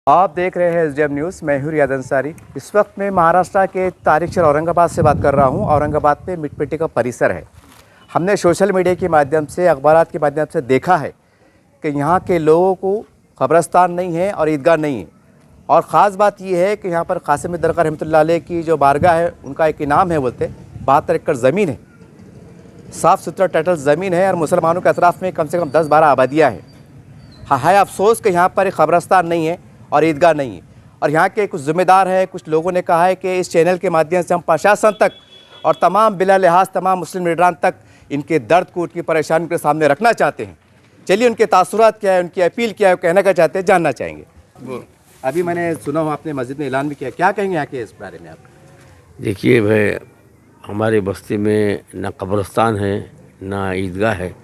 आप देख रहे हैं एसडीएम न्यूज़। मैं हूं रियाद अंसारी। इस वक्त मैं महाराष्ट्र के तारिक शहर औरंगाबाद से बात कर रहा हूं। औरंगाबाद में मिटमिटी का परिसर है। हमने सोशल मीडिया के माध्यम से, अखबारात के माध्यम से देखा है कि यहाँ के लोगों को कब्रस्तान नहीं है और ईदगाह नहीं है। और ख़ास बात यह है कि यहाँ पर कासिम दरगाह रहमतुल्लाह अलैह की जो बारगाह है, उनका एक इनाम है, बोलते 72 एकड़ ज़मीन है, साफ़ सुथरा टाइटल ज़मीन है और मुसलमानों के अतराफ़ में कम से कम 10-12 आबादियाँ हैं। हाँ है अफसोस कि यहाँ पर एक कब्रस्तान नहीं है और ईदगाह नहीं है। और यहाँ के कुछ ज़िम्मेदार हैं, कुछ लोगों ने कहा है कि इस चैनल के माध्यम से हम प्रशासन तक और तमाम बिला लिहाज तमाम मुस्लिम लीडरान तक इनके दर्द को, उनकी परेशानी के सामने रखना चाहते हैं। चलिए उनके तासुरात क्या है, उनकी अपील क्या है, वो कहना क्या चाहते हैं, जानना चाहेंगे। वो अभी मैंने सुना हो आपने मस्जिद में ऐलान भी किया, क्या कहेंगे यहाँ के इस बारे में आप? देखिए भाई, हमारी बस्ती में ना कब्रस्तान है ना ईदगाह है।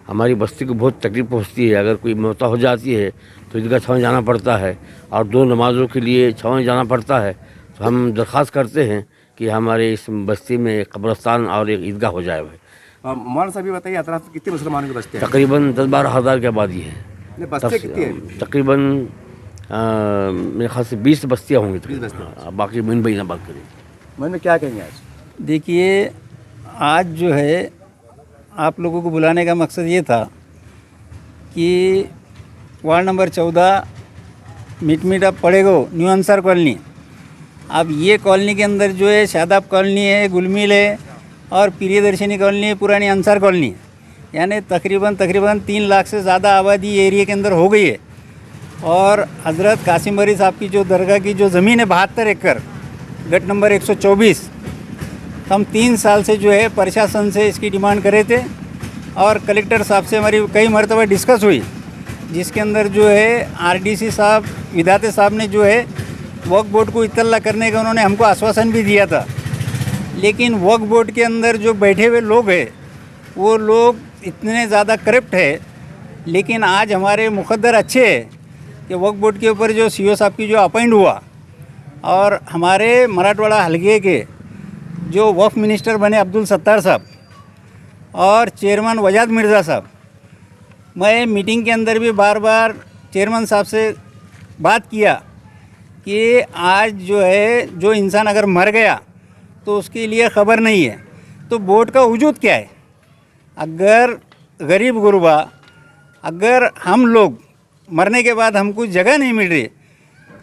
हमारी बस्ती को बहुत तकलीफ पहुँचती है। अगर कोई मौत हो जाती है तो ईदगाह छाँव जाना पड़ता है और 2 नमाज़ों के लिए छाँव जाना पड़ता है। तो हम दरख्वास्त करते हैं कि हमारे इस बस्ती में एक कब्रस्तान और एक ईदगाह हो जाए भाई। मौलाना साहब बताइए, अतराफ कितने मुसलमानों की बस्ती है? तकरीबन 10-12 हज़ार की आबादी है। बस्ती कितनी है? तकरीबन मेरे ख्याल से 20 बस्तियाँ होंगी। 20 बस्तियाँ। बाकी मिन भाई ना बात करें। मन में क्या कहेंगे आज? देखिए, आज जो है आप लोगों को बुलाने का मकसद ये था कि वार्ड नंबर 14 मिटमिटा पड़ेगो न्यू अंसार कॉलोनी। अब ये कॉलोनी के अंदर जो है शादाब कॉलोनी है, गुलमिल है और प्रियदर्शनी कॉलोनी है, पुरानी अंसार कॉलोनी है। यानी तकरीबन 3 लाख से ज़्यादा आबादी एरिया के अंदर हो गई है। और हज़रत कासिम बरी साहब की जो दरगाह की जो ज़मीन है 72 एकड़, गट नंबर 124, हम 3 साल से जो है प्रशासन से इसकी डिमांड करे थे और कलेक्टर साहब से हमारी कई मरतबा डिस्कस हुई, जिसके अंदर जो है आरडीसी साहब, विधाते साहब ने जो है वक्फ बोर्ड को इत्तला करने का उन्होंने हमको आश्वासन भी दिया था। लेकिन वक्फ बोर्ड के अंदर जो बैठे हुए लोग हैं वो लोग इतने ज़्यादा करप्ट है। लेकिन आज हमारे मुकद्दर अच्छे हैं कि वक्फ बोर्ड के ऊपर जो सीओ साहब की जो अपॉइंट हुआ और हमारे मराठवाड़ा हलके के जो वक्फ मिनिस्टर बने अब्दुल सत्तार साहब और चेयरमैन वजाद मिर्ज़ा साहब, मैं मीटिंग के अंदर भी बार बार चेयरमैन साहब से बात किया कि आज जो है जो इंसान अगर मर गया तो उसके लिए ख़बर नहीं है, तो बोर्ड का वजूद क्या है? अगर गरीब गुरबा, अगर हम लोग मरने के बाद हमको जगह नहीं मिल रही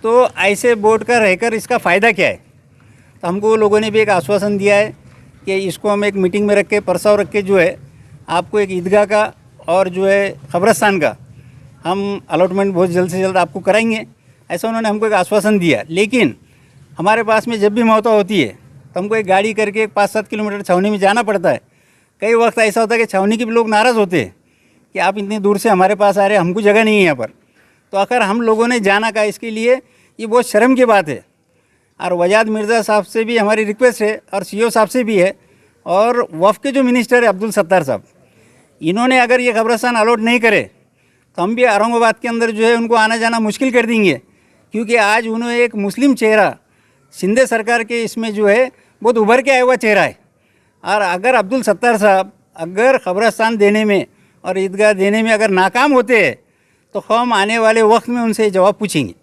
तो ऐसे बोर्ड का रहकर इसका फ़ायदा क्या है? तो हमको लोगों ने भी एक आश्वासन दिया है कि इसको हम एक मीटिंग में रख के, प्रस्ताव रख के जो है आपको एक ईदगाह का और जो है कब्रस्तान का हम अलॉटमेंट बहुत जल्द से जल्द आपको कराएंगे। ऐसा उन्होंने हमको एक आश्वासन दिया। लेकिन हमारे पास में जब भी मौत होती है तो हमको एक गाड़ी करके 5-7 किलोमीटर छावनी में जाना पड़ता है। कई वक्त ऐसा होता है कि छावनी के भी लोग नाराज़ होते हैं कि आप इतनी दूर से हमारे पास आ रहे हैं, हमको जगह नहीं है यहाँ पर। तो आखिर हम लोगों ने जाना का, इसके लिए ये बहुत शर्म की बात है। और वजाद मिर्ज़ा साहब से भी हमारी रिक्वेस्ट है और सीओ साहब से भी है और वफ़ के जो मिनिस्टर है अब्दुल सत्तार साहब, इन्होंने अगर ये कब्रस्तान अलॉट नहीं करे तो हम भी औरंगाबाद के अंदर जो है उनको आना जाना मुश्किल कर देंगे। क्योंकि आज उन्होंने एक मुस्लिम चेहरा शिंदे सरकार के इसमें जो है बहुत उभर के आया हुआ चेहरा है। और अगर अब्दुल सत्तार साहब अगर कब्रस्तान देने में और ईदगाह देने में अगर नाकाम होते हैं तो हम आने वाले वक्त में उनसे जवाब पूछेंगे।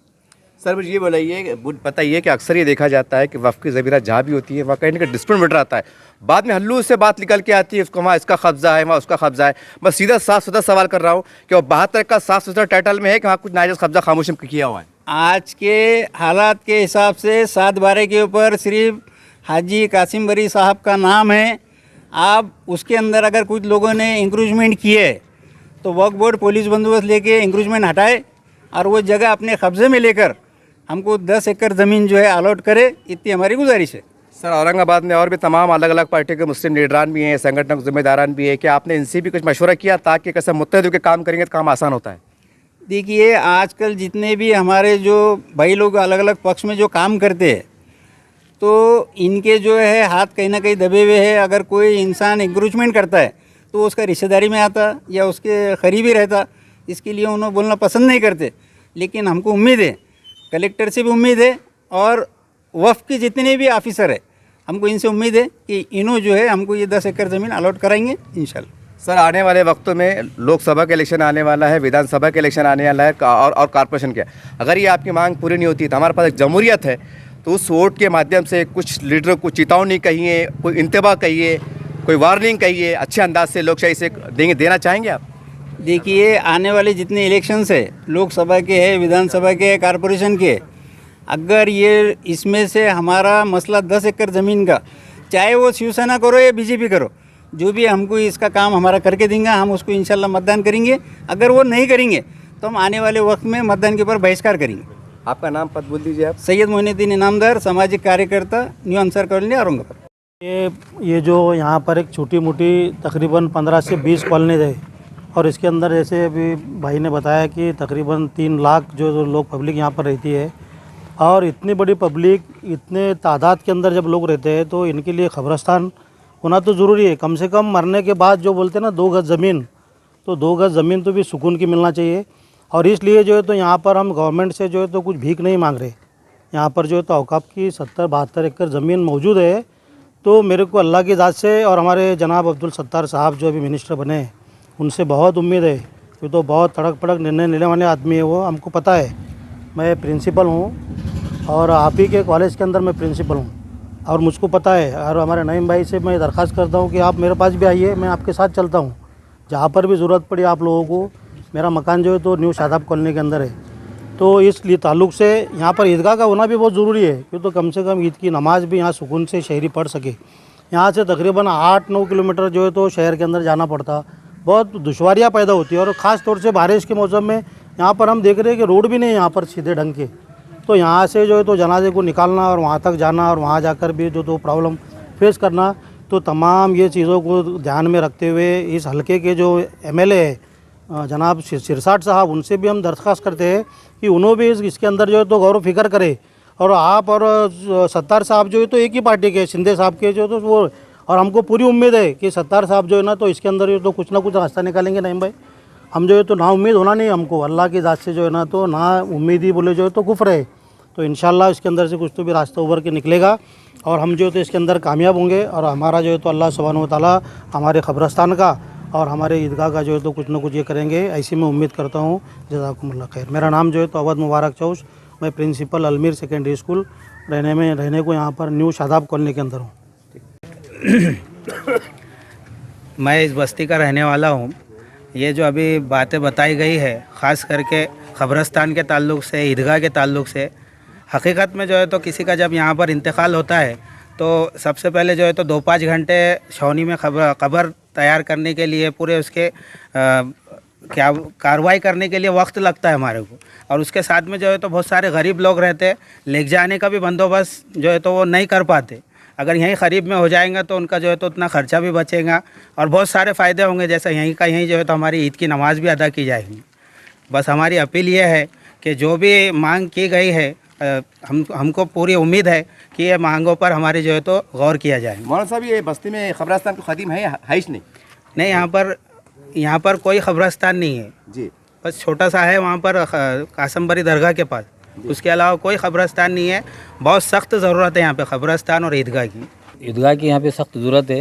सर मुझे ये बताइए कि अक्सर ये देखा जाता है कि वफ़ की ज़मीन जहाँ भी होती है वहाँ कहीं ना कहीं डिस्प्यूट मिट रहता है, बाद में हल्लू से बात निकल के आती है, उसको वहाँ इसका कब्जा है, वहाँ उसका कब्जा है। मैं सीधा साफ सुथरा सवाल कर रहा हूँ कि वो 72 का साफ सुथरा टाइटल में है कि वहाँ कुछ नाजायज़ कब्जा खामोशी में किया हुआ है? आज के हालात के हिसाब से 7/12 के ऊपर सिर्फ हाजी कासिम बरी साहब का नाम है। आप उसके अंदर अगर कुछ लोगों ने इंक्रोचमेंट किए तो वक्फ बोर्ड पुलिस बंदोबस्त लेके इंक्रोचमेंट हटाए और वो जगह अपने कब्जे में लेकर हमको 10 एकड़ ज़मीन जो है अलॉट करे, इतनी हमारी गुजारिश है। सर औरंगाबाद में और भी तमाम अलग अलग पार्टी के मुस्लिम लीडरान भी हैं, संगठन जिम्मेदारान भी है, क्या आपने इनसे भी कुछ मशवरा किया ताकि कैसे मुत्तहद होकर काम करेंगे तो काम आसान होता है? देखिए, आजकल जितने भी हमारे जो भाई लोग अलग अलग पक्ष में जो काम करते हैं तो इनके जो है हाथ कहीं ना कहीं दबे हुए हैं। अगर कोई इंसान इंक्रोचमेंट करता है तो उसका रिश्तेदारी में आता या उसके करीबी रहता, इसके लिए उन्होंने बोलना पसंद नहीं करते। लेकिन हमको उम्मीद है, कलेक्टर से भी उम्मीद है और वफ़ के जितने भी ऑफिसर है हमको इनसे उम्मीद है कि इन्हों जो है हमको ये 10 एकड़ ज़मीन अलॉट कराएंगे इंशाल्लाह। सर आने वाले वक्तों में लोकसभा का इलेक्शन आने वाला है, विधानसभा का इलेक्शन आने वाला है और कॉर्पोरेशन का, अगर ये आपकी मांग पूरी नहीं होती तो हमारे पास एक जमहूरियत है, तो उस वोट के माध्यम से कुछ लीडरों को चेतावनी कहिए, कोई इंतबा कहिए, कोई वार्निंग कहिए, अच्छे अंदाज से लोकशाही से देना चाहेंगे आप? देखिए, आने वाले जितने इलेक्शंस है, लोकसभा के है, विधानसभा के है, कॉरपोरेशन के, अगर ये इसमें से हमारा मसला 10 एकड़ ज़मीन का, चाहे वो शिवसेना करो या बीजेपी करो, जो भी हमको इसका काम हमारा करके देंगे, हम उसको इंशाल्लाह मतदान करेंगे। अगर वो नहीं करेंगे तो हम आने वाले वक्त में मतदान के ऊपर बहिष्कार करेंगे। आपका नाम पद बोल दीजिए आप। सैयद मोइनुद्दीन इनामदार, सामाजिक कार्यकर्ता, न्यू अंसार कॉलोनी, औरंगाबाद। ये जो यहाँ पर एक छोटी मोटी तकरीबन 15 से 20 कॉलोनीज है, और इसके अंदर जैसे अभी भाई ने बताया कि तकरीबन 3 लाख जो लोग पब्लिक यहाँ पर रहती है, और इतनी बड़ी पब्लिक, इतने तादाद के अंदर जब लोग रहते हैं तो इनके लिए कब्रस्तान होना तो ज़रूरी है। कम से कम मरने के बाद जो बोलते हैं ना 2 गज ज़मीन, तो 2 गज ज़मीन तो भी सुकून की मिलना चाहिए। और इसलिए जो है तो यहाँ पर हम गवर्नमेंट से जो है तो कुछ भीख नहीं मांग रहे। यहाँ पर जो है तो औकाफ की 70-72 एकड़ ज़मीन मौजूद है। तो मेरे को अल्लाह की ज़ात से और हमारे जनाब अब्दुल सत्तार साहब जो अभी मिनिस्टर बने हैं, उनसे बहुत उम्मीद है। ये तो बहुत तड़क पड़क निर्णय लेने वाले आदमी है, वो हमको पता है। मैं प्रिंसिपल हूँ और आप ही के कॉलेज के अंदर मैं प्रिंसिपल हूँ, और मुझको पता है। और हमारे नईम भाई से मैं दरख्वास्त करता हूँ कि आप मेरे पास भी आइए, मैं आपके साथ चलता हूँ। जहाँ पर भी ज़रूरत पड़ी आप लोगों को, मेरा मकान जो है तो न्यू शादाब कॉलोनी के अंदर है। तो इसलिए ताल्लुक़ से यहाँ पर ईदगाह का होना भी बहुत ज़रूरी है, क्यों तो कम से कम ईद की नमाज़ भी यहाँ सुकून से शहरी पढ़ सके। यहाँ से तकरीबन 8-9 किलोमीटर जो है तो शहर के अंदर जाना पड़ता, बहुत दुश्वारियाँ पैदा होती है। और ख़ास तौर से बारिश के मौसम में यहाँ पर हम देख रहे हैं कि रोड भी नहीं है यहाँ पर सीधे ढंग के। तो यहाँ से जो है तो जनाजे को निकालना और वहाँ तक जाना, और वहाँ जाकर भी जो तो प्रॉब्लम फेस करना, तो तमाम ये चीज़ों को ध्यान में रखते हुए इस हलके के जो एमएलए है जनाब सिरसाट साहब, उनसे भी हम दरख्वास्त करते हैं कि उन्होंने भी इसके अंदर जो है तो गौर फिक्र करे। और आप और सत्तार साहब जो है तो एक ही पार्टी के, शिंदे साहब के जो तो वो, और हमको पूरी उम्मीद है कि सत्तार साहब जो है ना तो इसके अंदर जो तो कुछ ना कुछ रास्ता निकालेंगे। नहीं भाई, हम जो है तो ना उम्मीद होना नहीं हमको, अल्लाह की ज़ात से जो है ना तो ना उम्मीद ही बोले जो है तो कुफ्र है। तो इंशाल्लाह इसके अंदर से कुछ तो भी रास्ता उभर के निकलेगा, और हम जो है तो इसके अंदर कामयाब होंगे। और हमारा जो है तो अल्लाह सुब्हानहू व तआला हमारे कब्रस्तान का और हमारे ईदगाह का जो है तो कुछ ना कुछ ये करेंगे, ऐसी मैं उम्मीद करता हूँ। जज़ाकुमुल्लाह खैर। मेरा नाम जो है तो अवध मुबारक चौश, मैं प्रिंसिपल अलमीर सेकेंडरी स्कूल रहने को यहाँ पर न्यू शादाब कॉलोनी के अंदर हूँ। मैं इस बस्ती का रहने वाला हूँ। ये जो अभी बातें बताई गई है, ख़ास करके कब्रस्तान के ताल्लुक़ से, ईदगाह के ताल्लुक़ से, हकीकत में जो है तो किसी का जब यहाँ पर इंतकाल होता है तो सबसे पहले जो है तो 2-5 घंटे छावनी में कब्र तैयार करने के लिए, पूरे उसके क्या कार्रवाई करने के लिए वक्त लगता है हमारे को। और उसके साथ में जो है तो बहुत सारे गरीब लोग रहते हैं, ले जाने का भी बंदोबस्त जो है तो वो नहीं कर पाते। अगर यहीं करीब में हो जाएगा तो उनका जो है तो उतना ख़र्चा भी बचेगा और बहुत सारे फ़ायदे होंगे। जैसे यहीं का यहीं जो है तो हमारी ईद की नमाज़ भी अदा की जाएगी। बस हमारी अपील ये है कि जो भी मांग की गई है, हमको पूरी उम्मीद है कि ये मांगों पर हमारी जो है तो गौर किया जाए। मौलाना साहब, ये बस्ती में कब्रस्तान को ख़दीम है हाइश नहीं? नहीं, यहाँ पर कोई कब्रस्तान नहीं है जी, बस छोटा सा है वहाँ पर कासमबरी दरगाह के पास। उसके अलावा कोई कब्रस्तान नहीं है। बहुत सख्त ज़रूरत है यहाँ पे कब्रस्तान और ईदगाह की। ईदगाह की यहाँ पे सख्त ज़रूरत है।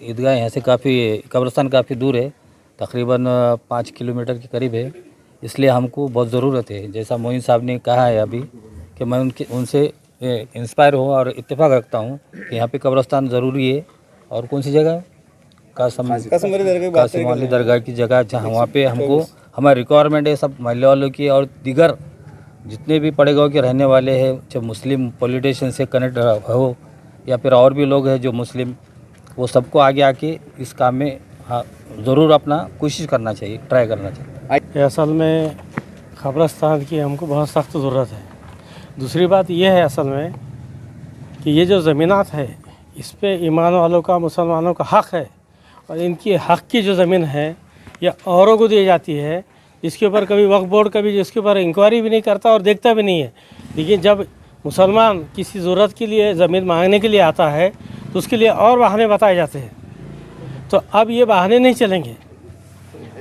ईदगाह यहाँ से काफ़ी, कब्रस्तान काफ़ी दूर है, तकरीबन 5 किलोमीटर के करीब है। इसलिए हमको बहुत ज़रूरत है। जैसा मोइन साहब ने कहा है अभी कि मैं उनसे इंस्पायर हूँ और इत्तेफाक रखता हूँ कि यहाँ पे कब्रस्तान ज़रूरी है। और कौन सी जगह? कासिम दरगाह की जगह, जहाँ वहाँ पे हमको हमारी रिक्वायरमेंट है सब महल्ले वालों की और दीगर जितने भी पड़े गाँव के रहने वाले हैं, चाहे मुस्लिम पॉलिटिशियन से कनेक्ट हो या फिर और भी लोग हैं जो मुस्लिम, वो सबको आगे आके इस काम में ज़रूर अपना कोशिश करना चाहिए, ट्राई करना चाहिए। असल में कब्रस्तान की हमको बहुत सख्त ज़रूरत है। दूसरी बात यह है असल में कि ये जो ज़मीनात है, इस पे ईमान वालों का, मुसलमानों का हक़ है, और इनकी हक़ की जो ज़मीन है ये औरों को दी जाती है, इसके ऊपर कभी वक्फ बोर्ड कभी इसके ऊपर इंक्वायरी भी नहीं करता और देखता भी नहीं है। लेकिन जब मुसलमान किसी ज़रूरत के लिए ज़मीन मांगने के लिए आता है तो उसके लिए और बहाने बताए जाते हैं। तो अब ये बहाने नहीं चलेंगे।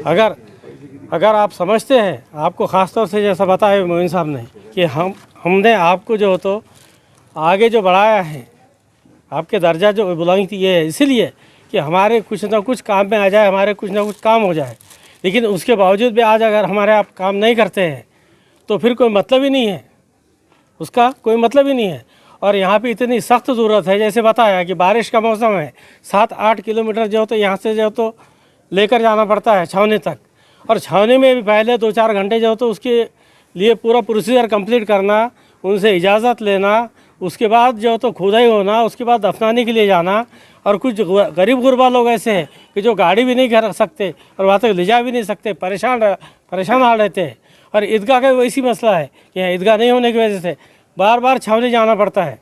अगर आप समझते हैं, आपको ख़ास तौर से जैसा बताया मोइन साहब ने कि हमने आपको जो तो आगे जो बढ़ाया है, आपके दर्जा जो बुलंद ये है इसलिए कि हमारे कुछ ना कुछ काम में आ जाए, हमारे कुछ ना कुछ काम हो जाए। लेकिन उसके बावजूद भी आज अगर हमारे आप काम नहीं करते हैं तो फिर कोई मतलब ही नहीं है, उसका कोई मतलब ही नहीं है। और यहाँ पे इतनी सख्त ज़रूरत है, जैसे बताया कि बारिश का मौसम है, 7-8 किलोमीटर जो तो यहाँ से जो तो लेकर जाना पड़ता है छावनी तक, और छावनी में भी पहले 2-4 घंटे जो तो उसके लिए पूरा प्रोसीजर कंप्लीट करना, उनसे इजाज़त लेना, उसके बाद जो तो खुदाई होना, उसके बाद दफनाने के लिए जाना। और कुछ गरीब गुरबा लोग ऐसे हैं कि जो गाड़ी भी नहीं कर सकते और वहाँ तक ले जा भी नहीं सकते, परेशान हाल रहते हैं। और ईदगाह का वैसी मसला है कि यहाँ ईदगाह नहीं होने की वजह से बार बार छावनी जाना पड़ता है।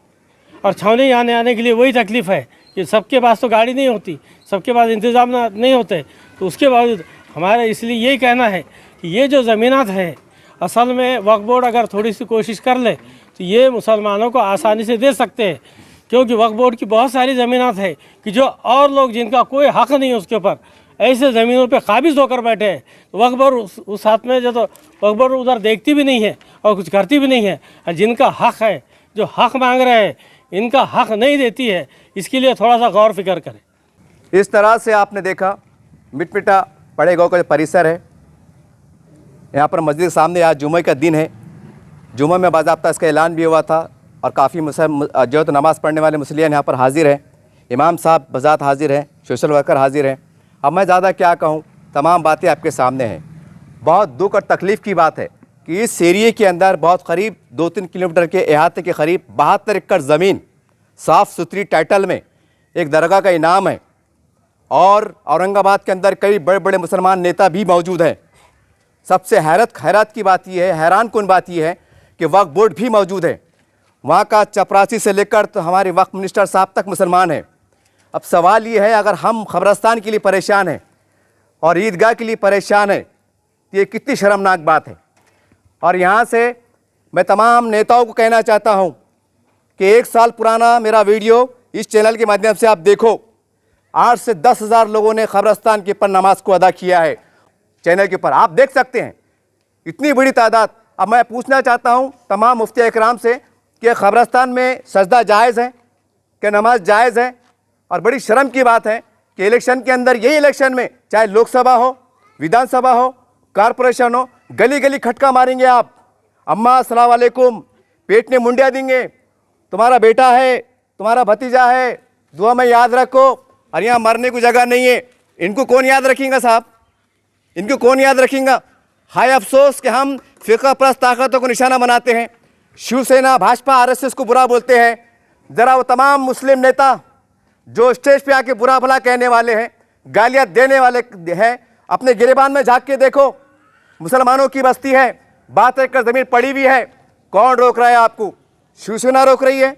और छावनी आने के लिए वही तकलीफ़ है कि सबके पास तो गाड़ी नहीं होती, सबके पास इंतज़ाम नहीं होते। तो उसके बावजूद हमारा इसलिए यही कहना है कि ये जो ज़मीनात है, असल में वक्फ बोर्ड अगर थोड़ी सी कोशिश कर ले तो ये मुसलमानों को आसानी से दे सकते हैं, क्योंकि वक्फ बोर्ड की बहुत सारी ज़मीनात है कि जो और लोग जिनका कोई हक़ नहीं है उसके ऊपर ऐसे ज़मीनों पे काबिज़ होकर बैठे हैं। तो वक्फ बोर्ड उस साथ में जो तो वक्फ बोर्ड उधर देखती भी नहीं है और कुछ करती भी नहीं है। और जिनका हक़ है, जो हक़ मांग रहे हैं, इनका हक़ नहीं देती है, इसके लिए थोड़ा सा गौर फिक्र करें। इस तरह से आपने देखा मिटमिटा पड़े गाँव का जो परिसर है, यहाँ पर मस्जिद के सामने आज जुमे का दिन है। जुमे में बाज़ाब्ता इसका ऐलान भी हुआ था और काफ़ी जो तो नमाज़ पढ़ने वाले मुसल्लियान यहाँ पर हाजिर हैं। इमाम साहब बज़ात हाजिर हैं, सोशल वर्कर हाजिर हैं। अब मैं ज़्यादा क्या कहूँ, तमाम बातें आपके सामने हैं। बहुत दुख और तकलीफ़ की बात है कि इस एरिए के अंदर बहुत करीब 2-3 किलोमीटर के अहाते के करीब 72 एकड़ ज़मीन साफ़ सुथरी टाइटल में एक दरगाह का इनाम है। और औरंगाबाद के अंदर कई बड़े बड़े मुसलमान नेता भी मौजूद हैं। सबसे हैरत की बात यह है, हैरान कुन बात यह है कि वक्फ बोर्ड भी मौजूद है। वहाँ का चपरासी से लेकर तो हमारे वक्फ मिनिस्टर साहब तक मुसलमान हैं। अब सवाल ये है, अगर हम खबरस्तान के लिए परेशान हैं और ईदगाह के लिए परेशान हैं तो ये कितनी शर्मनाक बात है। और यहाँ से मैं तमाम नेताओं को कहना चाहता हूँ कि 1 साल पुराना मेरा वीडियो इस चैनल के माध्यम से आप देखो। 8 से 10 हज़ार लोगों ने खबरस्तान के ऊपर नमाज को अदा किया है। चैनल के ऊपर आप देख सकते हैं इतनी बड़ी तादाद। अब मैं पूछना चाहता हूँ तमाम मुफ्ती इकराम से कि खबरस्तान में सजदा जायज़ है, कि नमाज जायज़ है। और बड़ी शर्म की बात है कि इलेक्शन के अंदर, यही इलेक्शन में, चाहे लोकसभा हो, विधानसभा हो, कॉरपोरेशन हो, गली गली खटका मारेंगे आप। अम्मा अस्सलाम वालेकुम, पेट में मुंडिया देंगे, तुम्हारा बेटा है, तुम्हारा भतीजा है, दुआ में याद रखो। और यहाँ मरने की जगह नहीं है। इनको कौन याद रखेगा साहब, इनको कौन याद रखेगा। हाय अफसोस कि हम फ़िक़्ह परस्त ताकतों को निशाना बनाते हैं। शिवसेना, भाजपा, आरएसएस को बुरा बोलते हैं। ज़रा वो तमाम मुस्लिम नेता जो स्टेज पे आके बुरा भला कहने वाले हैं, गालियाँ देने वाले हैं, अपने गिरेबान में झाँक के देखो। मुसलमानों की बस्ती है, 72 एकड़ ज़मीन पड़ी हुई है। कौन रोक रहा है आपको? शिवसेना रोक रही है,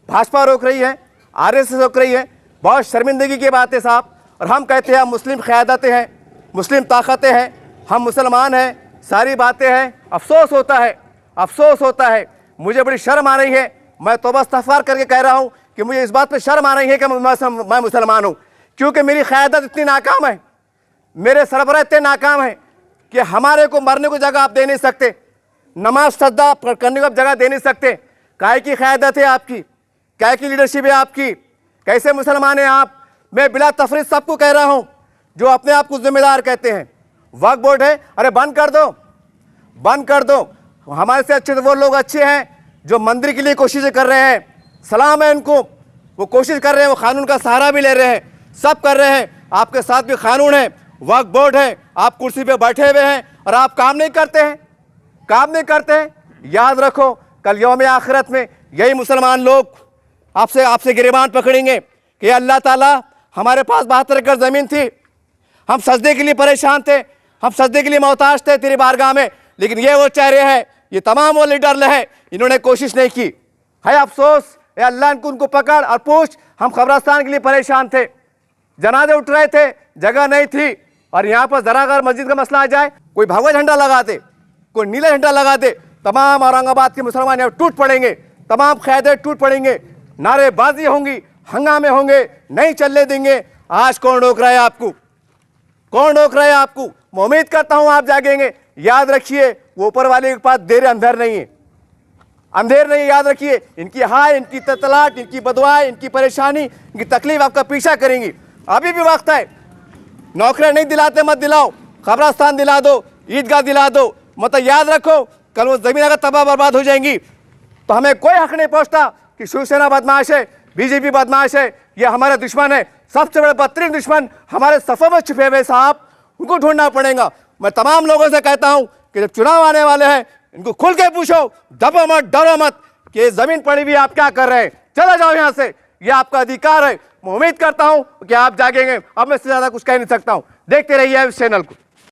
भाजपा रोक रही है, आरएसएस रोक रही है। बहुत शर्मिंदगी की बात है साहब। और हम कहते हैं हम मुस्लिम क़यादतें हैं, मुस्लिम ताकतें हैं, हम मुसलमान हैं, सारी बातें हैं। अफसोस होता है, अफसोस होता है। मुझे बड़ी शर्म आ रही है। मैं तौबा इस्तग़फ़ार करके कह रहा हूँ कि मुझे इस बात पे शर्म आ रही है कि मैं मुसलमान हूँ, क्योंकि मेरी क़यादत इतनी नाकाम है, मेरे सरबराह इतने नाकाम हैं कि हमारे को मरने को जगह आप दे नहीं सकते, नमाज सजदा करने को आप जगह दे नहीं सकते। काहे की क़यादत है आपकी, काहे की लीडरशिप है आपकी, कैसे मुसलमान हैं आप। मैं बिला तफरीद सबको कह रहा हूँ जो अपने आप को जिम्मेदार कहते हैं। वक्फ बोर्ड है, अरे बंद कर दो, बंद कर दो। हमारे से अच्छे तो वो लोग अच्छे हैं जो मंदिर के लिए कोशिशें कर रहे हैं, सलाम है उनको, वो कोशिश कर रहे हैं, वो कानून का सहारा भी ले रहे हैं, सब कर रहे हैं। आपके साथ भी कानून है, वक्फ बोर्ड है, आप कुर्सी पे बैठे हुए हैं और आप काम नहीं करते हैं, काम नहीं करते हैं। याद रखो कल यौम आखिरत में यही मुसलमान लोग आपसे गिरेबान पकड़ेंगे कि अल्लाह ताला हमारे पास 72 एकड़ ज़मीन थी, हम सजदे के लिए परेशान थे, हम सजदे के लिए मोहताज थे तेरी बारगाह में, लेकिन ये वो चेहरे हैं, ये तमाम वो लीडर हैं, इन्होंने कोशिश नहीं की। है अफसोस, ए अल्लाह उनको पकड़ और पूछ। हम खबरस्तान के लिए परेशान थे, जनाजे उठ रहे थे, जगह नहीं थी। और यहाँ पर ज़रा अगर मस्जिद का मसला आ जाए, कोई भगवा झंडा लगा दे, कोई नीला झंडा लगा दे, तमाम औरंगाबाद के मुसलमान यहाँ टूट पड़ेंगे, तमाम क़यादतें टूट पड़ेंगे, नारेबाजी होंगी, हंगामे होंगे, नहीं चलने देंगे। आज कौन रोक रहा है आपको, कौन रोक रहा है आपको? मैं उम्मीद करता हूँ आप जागेंगे। याद रखिए वो ऊपर वाले के पास देर अंधेर नहीं है, अंधेर नहीं, याद रखिए। इनकी हाय, इनकी ततलाट, इनकी बदुआएं, इनकी परेशानी, इनकी तकलीफ आपका पीछा करेंगी। अभी भी वक्त है। नौकरियां नहीं दिलाते मत दिलाओ, कब्रस्तान दिला दो, ईदगाह दिला दो, मतलब याद रखो कल वो ज़मीन अगर तबाह बर्बाद हो जाएंगी तो हमें कोई हक नहीं पहुंचता कि शिवसेना बदमाश है, बीजेपी बदमाश है, ये हमारे दुश्मन है। सबसे बड़े बदतरीन दुश्मन हमारे सफ़ों में छुपे हुए साहब, उनको ढूंढना पड़ेगा। मैं तमाम लोगों से कहता हूं कि जब चुनाव आने वाले हैं इनको खुल के पूछो, दबो मत, डरो मत कि ये ज़मीन पड़ी हुई आप क्या कर रहे हैं, चले जाओ यहाँ से, ये आपका अधिकार है। मैं उम्मीद करता हूं कि आप जागेंगे। अब मैं इससे ज़्यादा कुछ कह नहीं सकता हूं। देखते रहिए इस चैनल को।